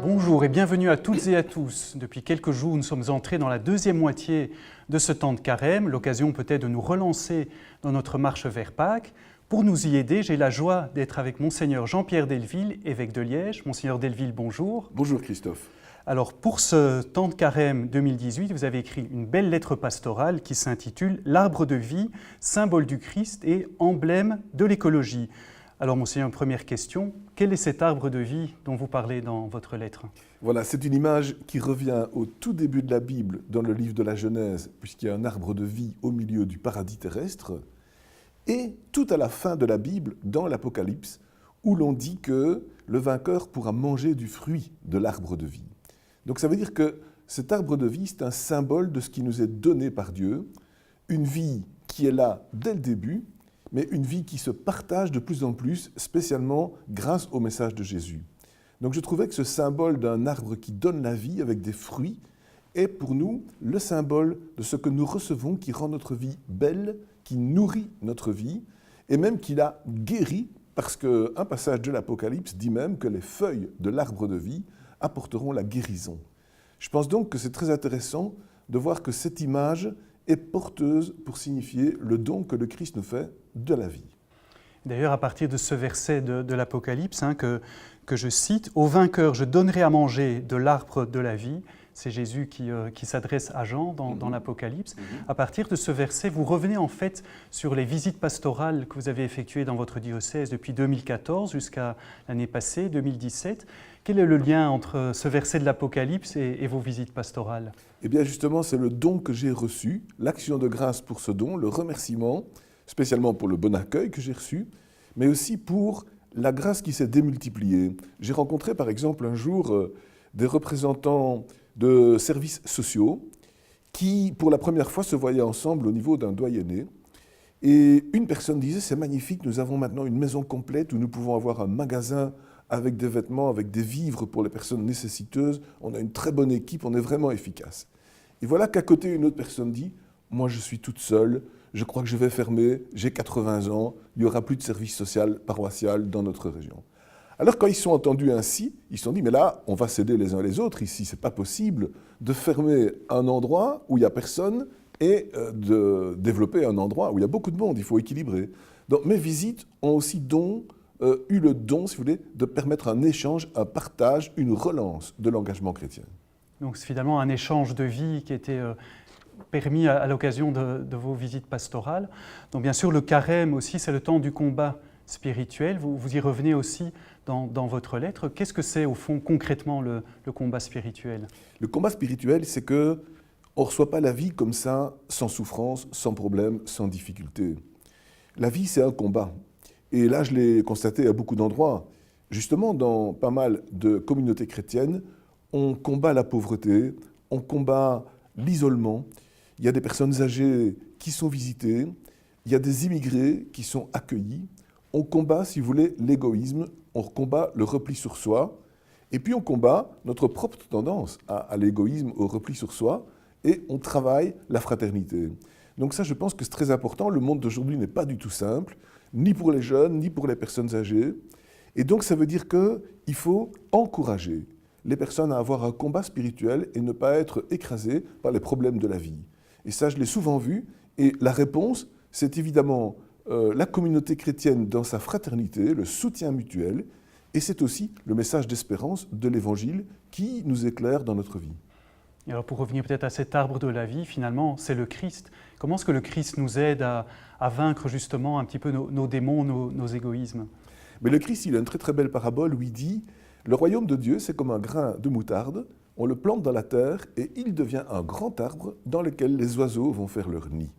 Bonjour et bienvenue à toutes et à tous. Depuis quelques jours, nous sommes entrés dans la deuxième moitié de ce temps de carême, l'occasion peut-être de nous relancer dans notre marche vers Pâques. Pour nous y aider, j'ai la joie d'être avec Monseigneur Jean-Pierre Delville, évêque de Liège. Monseigneur Delville, bonjour. Bonjour Christophe. Alors pour ce temps de carême 2018, vous avez écrit une belle lettre pastorale qui s'intitule « L'arbre de vie, symbole du Christ et emblème de l'écologie ». Alors Monseigneur, première question, quel est cet arbre de vie dont vous parlez dans votre lettre ? Voilà, c'est une image qui revient au tout début de la Bible, dans le livre de la Genèse, puisqu'il y a un arbre de vie au milieu du paradis terrestre, et tout à la fin de la Bible, dans l'Apocalypse, où l'on dit que le vainqueur pourra manger du fruit de l'arbre de vie. Donc ça veut dire que cet arbre de vie, c'est un symbole de ce qui nous est donné par Dieu, une vie qui est là dès le début, mais une vie qui se partage de plus en plus, spécialement grâce au message de Jésus. Donc je trouvais que ce symbole d'un arbre qui donne la vie avec des fruits est pour nous le symbole de ce que nous recevons qui rend notre vie belle, qui nourrit notre vie, et même qui la guérit, parce qu'un passage de l'Apocalypse dit même que les feuilles de l'arbre de vie apporteront la guérison. Je pense donc que c'est très intéressant de voir que cette image est porteuse pour signifier le don que le Christ nous fait de la vie. D'ailleurs, à partir de ce verset de l'Apocalypse que je cite, « Au vainqueur, je donnerai à manger de l'arbre de la vie », c'est Jésus qui s'adresse à Jean dans l'Apocalypse. À partir de ce verset, vous revenez en fait sur les visites pastorales que vous avez effectuées dans votre diocèse depuis 2014 jusqu'à l'année passée, 2017. Quel est le lien entre ce verset de l'Apocalypse et vos visites pastorales ? Eh bien justement, c'est le don que j'ai reçu, l'action de grâce pour ce don, le remerciement, spécialement pour le bon accueil que j'ai reçu, mais aussi pour la grâce qui s'est démultipliée. J'ai rencontré par exemple un jour des représentants de services sociaux qui, pour la première fois, se voyaient ensemble au niveau d'un doyenné. Et une personne disait « C'est magnifique, nous avons maintenant une maison complète où nous pouvons avoir un magasin avec des vêtements, avec des vivres pour les personnes nécessiteuses. On a une très bonne équipe, on est vraiment efficace. » Et voilà qu'à côté, une autre personne dit « Moi, je suis toute seule, je crois que je vais fermer, j'ai 80 ans, il n'y aura plus de service social paroissial dans notre région. » Alors quand ils sont entendus ainsi, ils se sont dit « Mais là, on va s'aider les uns les autres, ici, ce n'est pas possible de fermer un endroit où il n'y a personne et de développer un endroit où il y a beaucoup de monde, il faut équilibrer. » Donc mes visites ont aussi eu le don, si vous voulez, de permettre un échange, un partage, une relance de l'engagement chrétien. Donc c'est finalement un échange de vie qui était permis à l'occasion de vos visites pastorales. Donc bien sûr, le carême aussi, c'est le temps du combat spirituel. Vous y revenez aussi dans votre lettre. Qu'est-ce que c'est au fond concrètement le combat spirituel ? Le combat spirituel, c'est qu'on ne reçoit pas la vie comme ça, sans souffrance, sans problème, sans difficulté. La vie, c'est un combat. Et là, je l'ai constaté à beaucoup d'endroits. Justement, dans pas mal de communautés chrétiennes, on combat la pauvreté, on combat l'isolement. Il y a des personnes âgées qui sont visitées, il y a des immigrés qui sont accueillis. On combat, si vous voulez, l'égoïsme, on combat le repli sur soi, et puis on combat notre propre tendance à l'égoïsme, au repli sur soi, et on travaille la fraternité. Donc ça, je pense que c'est très important. Le monde d'aujourd'hui n'est pas du tout simple, ni pour les jeunes, ni pour les personnes âgées. Et donc ça veut dire qu'il faut encourager les personnes à avoir un combat spirituel et ne pas être écrasées par les problèmes de la vie. Et ça, je l'ai souvent vu, et la réponse, c'est évidemment la communauté chrétienne dans sa fraternité, le soutien mutuel, et c'est aussi le message d'espérance de l'Évangile qui nous éclaire dans notre vie. Et alors pour revenir peut-être à cet arbre de la vie, finalement, c'est le Christ. Comment est-ce que le Christ nous aide à vaincre justement un petit peu nos démons, nos égoïsmes ? Mais le Christ, il a une très très belle parabole où il dit « Le royaume de Dieu, c'est comme un grain de moutarde, on le plante dans la terre et il devient un grand arbre dans lequel les oiseaux vont faire leur nid. »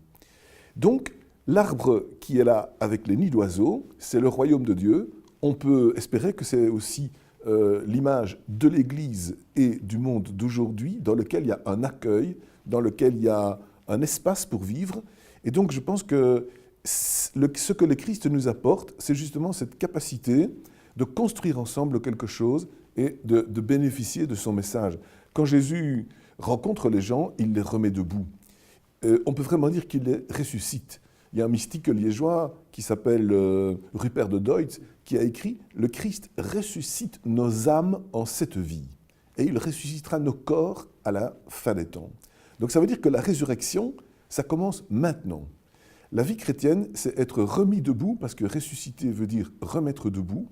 Donc, l'arbre qui est là avec les nids d'oiseaux, c'est le royaume de Dieu. On peut espérer que c'est aussi l'image de l'Église et du monde d'aujourd'hui, dans lequel il y a un accueil, dans lequel il y a un espace pour vivre. Et donc je pense que ce que le Christ nous apporte, c'est justement cette capacité de construire ensemble quelque chose et de bénéficier de son message. Quand Jésus rencontre les gens, il les remet debout. On peut vraiment dire qu'il les ressuscite. Il y a un mystique liégeois qui s'appelle Rupert de Deutz qui a écrit « Le Christ ressuscite nos âmes en cette vie et il ressuscitera nos corps à la fin des temps. » Donc ça veut dire que la résurrection, ça commence maintenant. La vie chrétienne, c'est être remis debout, parce que ressusciter veut dire remettre debout,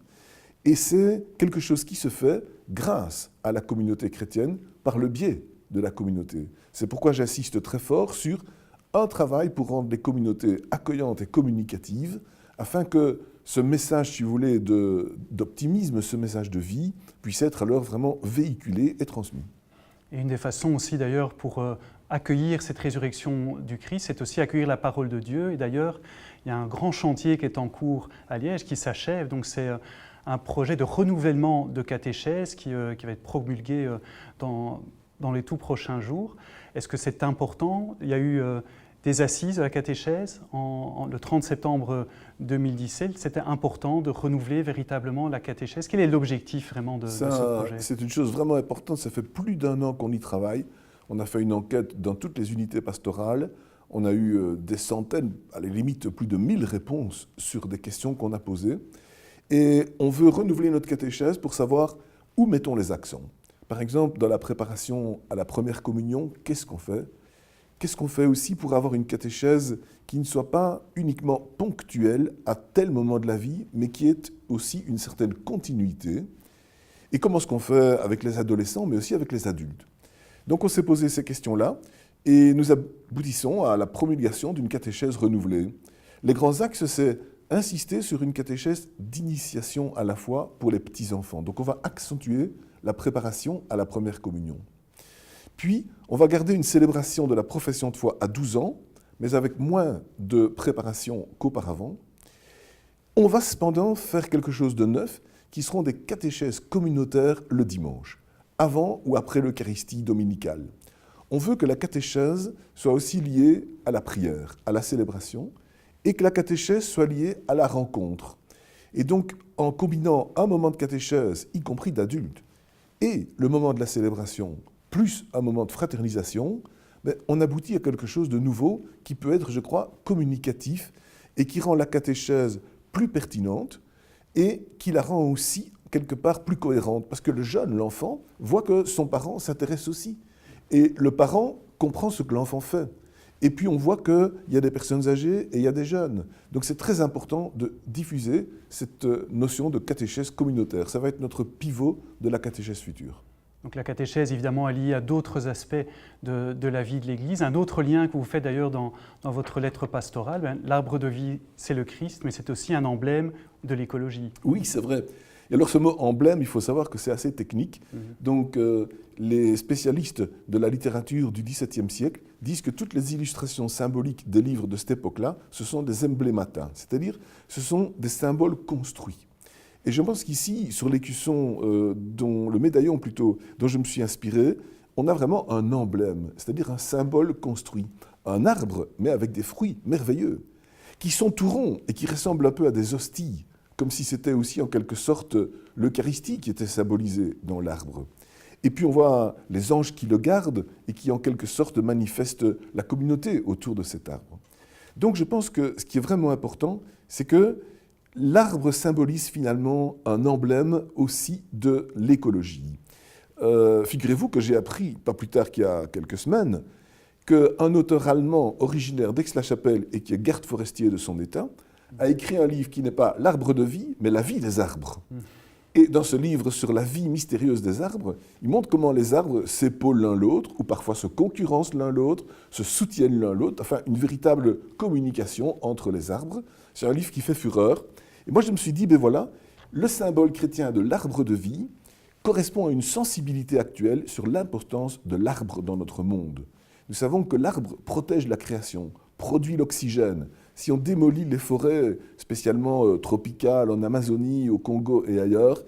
et c'est quelque chose qui se fait grâce à la communauté chrétienne, par le biais de la communauté. C'est pourquoi j'insiste très fort sur un travail pour rendre les communautés accueillantes et communicatives, afin que ce message, si vous voulez, d'optimisme, ce message de vie, puisse être alors vraiment véhiculé et transmis. Et une des façons aussi d'ailleurs pour accueillir cette résurrection du Christ, c'est aussi accueillir la parole de Dieu. Et d'ailleurs, il y a un grand chantier qui est en cours à Liège, qui s'achève. Donc c'est un projet de renouvellement de catéchèse qui va être promulgué dans les tout prochains jours. Est-ce que c'est important? Il y a eu des assises de la catéchèse le 30 septembre 2017. C'était important de renouveler véritablement la catéchèse. Quel est l'objectif vraiment de ce projet? C'est une chose vraiment importante. Ça fait plus d'un an qu'on y travaille. On a fait une enquête dans toutes les unités pastorales. On a eu des centaines, à la limite plus de 1000 réponses sur des questions qu'on a posées. Et on veut renouveler notre catéchèse pour savoir où mettons les accents. Par exemple, dans la préparation à la première communion, qu'est-ce qu'on fait? Qu'est-ce qu'on fait aussi pour avoir une catéchèse qui ne soit pas uniquement ponctuelle à tel moment de la vie, mais qui ait aussi une certaine continuité? Et comment est-ce qu'on fait avec les adolescents, mais aussi avec les adultes? Donc on s'est posé ces questions-là, et nous aboutissons à la promulgation d'une catéchèse renouvelée. Les grands axes, c'est insister sur une catéchèse d'initiation à la foi pour les petits-enfants. Donc on va accentuer la préparation à la première communion. Puis, on va garder une célébration de la profession de foi à 12 ans, mais avec moins de préparation qu'auparavant. On va cependant faire quelque chose de neuf, qui seront des catéchèses communautaires le dimanche, avant ou après l'Eucharistie dominicale. On veut que la catéchèse soit aussi liée à la prière, à la célébration, et que la catéchèse soit liée à la rencontre. Et donc, en combinant un moment de catéchèse, y compris d'adultes, et le moment de la célébration, plus un moment de fraternisation, on aboutit à quelque chose de nouveau qui peut être, je crois, communicatif et qui rend la catéchèse plus pertinente et qui la rend aussi, quelque part, plus cohérente. Parce que le jeune, l'enfant, voit que son parent s'intéresse aussi. Et le parent comprend ce que l'enfant fait. Et puis on voit qu'il y a des personnes âgées et il y a des jeunes. Donc c'est très important de diffuser cette notion de catéchèse communautaire. Ça va être notre pivot de la catéchèse future. Donc la catéchèse, évidemment, est liée à d'autres aspects de la vie de l'Église. Un autre lien que vous faites d'ailleurs dans votre lettre pastorale, l'arbre de vie, c'est le Christ, mais c'est aussi un emblème de l'écologie. Oui, c'est vrai. Et alors ce mot emblème, il faut savoir que c'est assez technique. Donc les spécialistes de la littérature du XVIIe siècle disent que toutes les illustrations symboliques des livres de cette époque-là, ce sont des emblémata, c'est-à-dire ce sont des symboles construits. Et je pense qu'ici, sur l'écusson, dont le médaillon plutôt, dont je me suis inspiré, on a vraiment un emblème, c'est-à-dire un symbole construit. Un arbre, mais avec des fruits merveilleux, qui sont tout ronds et qui ressemblent un peu à des hosties, comme si c'était aussi en quelque sorte l'Eucharistie qui était symbolisée dans l'arbre. Et puis on voit les anges qui le gardent et qui en quelque sorte manifestent la communauté autour de cet arbre. Donc je pense que ce qui est vraiment important, c'est que l'arbre symbolise finalement un emblème aussi de l'écologie. Figurez-vous que j'ai appris, pas plus tard qu'il y a quelques semaines, qu'un auteur allemand originaire d'Aix-la-Chapelle et qui est garde forestier de son état, a écrit un livre qui n'est pas l'arbre de vie, mais la vie des arbres. Et dans ce livre sur la vie mystérieuse des arbres, il montre comment les arbres s'épaulent l'un l'autre, ou parfois se concurrencent l'un l'autre, se soutiennent l'un l'autre, enfin une véritable communication entre les arbres. C'est un livre qui fait fureur. Et moi je me suis dit, ben voilà, le symbole chrétien de l'arbre de vie correspond à une sensibilité actuelle sur l'importance de l'arbre dans notre monde. Nous savons que l'arbre protège la création, produit l'oxygène. Si on démolit les forêts, spécialement tropicales, en Amazonie, au Congo et ailleurs,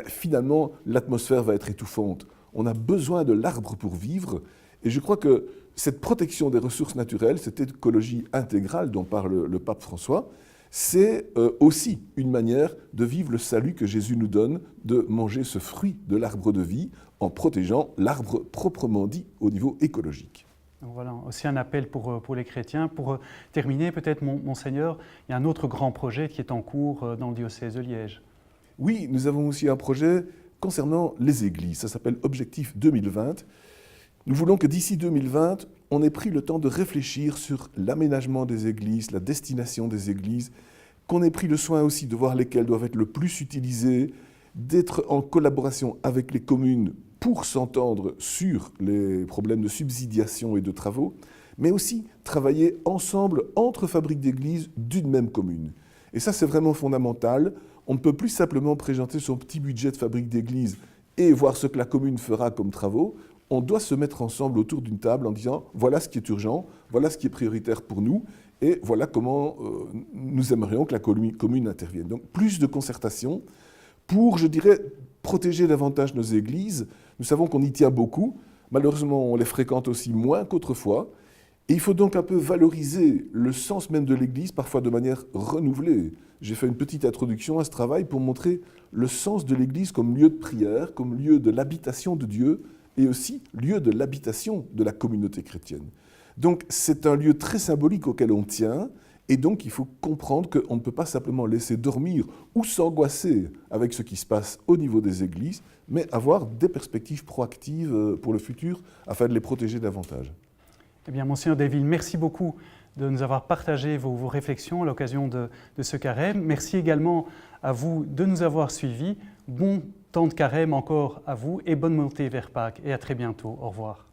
finalement, l'atmosphère va être étouffante. On a besoin de l'arbre pour vivre. Et je crois que cette protection des ressources naturelles, cette écologie intégrale dont parle le pape François, c'est aussi une manière de vivre le salut que Jésus nous donne, de manger ce fruit de l'arbre de vie en protégeant l'arbre proprement dit au niveau écologique. Donc voilà, aussi un appel pour les chrétiens. Pour terminer, peut-être, Monseigneur, il y a un autre grand projet qui est en cours dans le diocèse de Liège. Oui, nous avons aussi un projet concernant les églises. Ça s'appelle Objectif 2020. Nous voulons que d'ici 2020, on ait pris le temps de réfléchir sur l'aménagement des églises, la destination des églises, qu'on ait pris le soin aussi de voir lesquelles doivent être le plus utilisées, d'être en collaboration avec les communes pour s'entendre sur les problèmes de subsidiation et de travaux, mais aussi travailler ensemble entre fabriques d'églises d'une même commune. Et ça, c'est vraiment fondamental. On ne peut plus simplement présenter son petit budget de fabrique d'église et voir ce que la commune fera comme travaux. On doit se mettre ensemble autour d'une table en disant voilà ce qui est urgent, voilà ce qui est prioritaire pour nous, et voilà comment nous aimerions que la commune intervienne. Donc plus de concertation pour, je dirais, protéger davantage nos églises. Nous savons qu'on y tient beaucoup. Malheureusement, on les fréquente aussi moins qu'autrefois. Et il faut donc un peu valoriser le sens même de l'Église, parfois de manière renouvelée. J'ai fait une petite introduction à ce travail pour montrer le sens de l'Église comme lieu de prière, comme lieu de l'habitation de Dieu, et aussi lieu de l'habitation de la communauté chrétienne. Donc c'est un lieu très symbolique auquel on tient, et donc il faut comprendre qu'on ne peut pas simplement laisser dormir ou s'angoisser avec ce qui se passe au niveau des églises, mais avoir des perspectives proactives pour le futur afin de les protéger davantage. Eh bien, Monseigneur Desvilles, merci beaucoup de nous avoir partagé vos réflexions à l'occasion de ce carême. Merci également à vous de nous avoir suivis. Bon temps de carême encore à vous et bonne montée vers Pâques. Et à très bientôt. Au revoir.